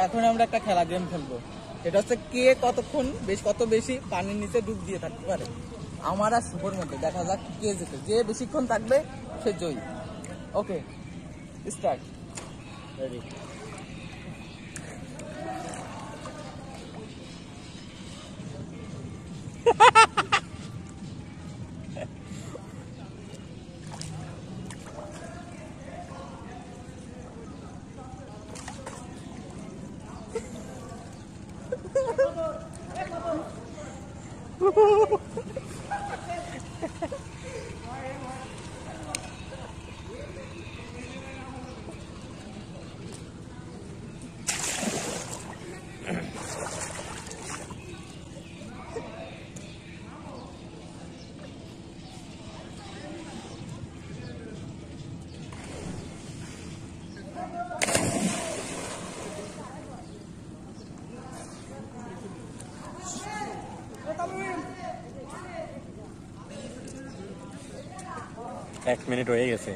এখন আমরা একটা খেলা গেম খেলবো, সেটা হচ্ছে কে কতক্ষণ কত বেশি পানির নিচে ডুব দিয়ে থাকতে পারে। আমার আর শুভর মধ্যে দেখা যাক কে যেতে, যে বেশিক্ষণ থাকবে সে জয়ী। ওকে, স্টার্ট। রেডি। এক মিনিট হয়ে গেছে।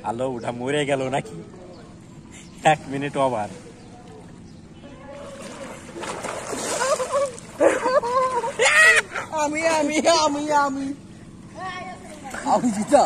আলো উঠা মরে গেল নাকি? 1 মিনিট ওভার। আমি আমি আমি আমি আমি জিতা।